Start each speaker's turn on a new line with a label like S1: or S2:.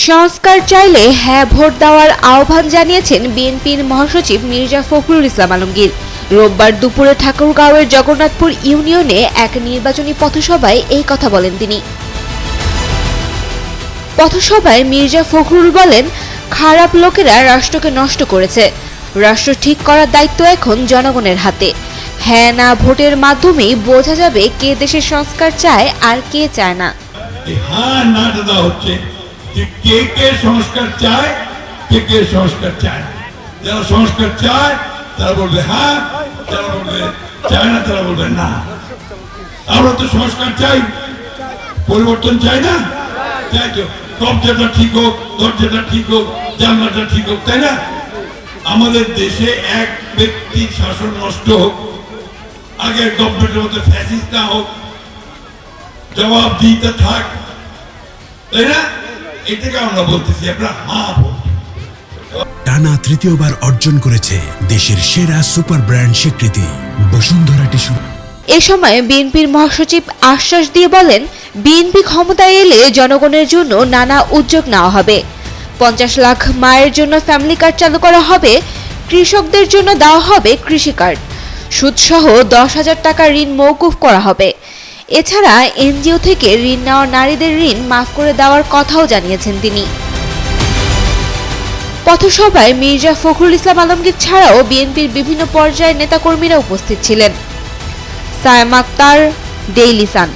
S1: সংস্কার চাইলে হ্যাঁ ভোট দেওয়ার আহ্বান জানিয়েছেন বিএনপির মহাসচিব মির্জা ফখরুল ইসলাম আলমগীর। রোববার দুপুরে ঠাকুরগাঁওয়ের জগন্নাথপুর ইউনিয়নে এক নির্বাচনী পথসভায় এই কথা বলেন তিনি। পথসভায় মির্জা ফখরুল বলেন, খারাপ লোকেরা রাষ্ট্রকে নষ্ট করেছে, রাষ্ট্র ঠিক করার দায়িত্ব এখন জনগণের হাতে। হ্যাঁ না ভোটের মাধ্যমেই বোঝা যাবে কে দেশের সংস্কার চায় আর কে চায় না।
S2: হ্যাঁ না দাদা হচ্ছে যে কে কে সংস্কার চায়, কে কে সংস্কার চায়। যারা সংস্কার চায় তারা বলবে হ্যাঁ, যারা বলবে চায় না তারা বলবে না। আমরা তো সংস্কার চাই, পরিবর্তন চাই না? চাই তো। কবজাটা ঠিক হোক, দরজাটা ঠিক হোক, জানলাটা ঠিক হোক, তাই না? আমাদের দেশে এক ব্যক্তির শাসন নষ্ট হোক, আগের গভর্নমেন্টের মধ্যে ফ্যাসিস্ট না হোক, জবাব দিতে থাক, তাই না? এটাকে আমরা বলতেছি আপনারা হ্যাঁ ভোট।
S3: টানা তৃতীয়বার অর্জন করেছে দেশের সেরা সুপার ব্র্যান্ড স্বীকৃতি বসুন্ধরা টিস্যু।
S1: এ সময় বিএনপির মহাসচিব আশ্বাস দিয়ে বলেন, বিএনপি ক্ষমতায় এলে জনগণের জন্য নানা উদ্যোগ নেওয়া হবে। 50 লাখ মায়ের জন্য ফ্যামিলি কার্ড চালু করা হবে, কৃষকদের জন্য দেওয়া হবে কৃষি কার্ড, সুদসহ 10,000 টাকা ঋণ মওকুফ করা হবে। এছাড়া এনজিও থেকে ঋণ নেওয়া নারীদের ঋণ মাফ করে দেওয়ার কথাও জানিয়েছেন তিনি। পথসভায় মির্জা ফখরুল ইসলাম আলমগীর ছাড়াও বিএনপির বিভিন্ন পর্যায়ের নেতাকর্মীরা উপস্থিত ছিলেন। Sayem Akter, Daily Sun.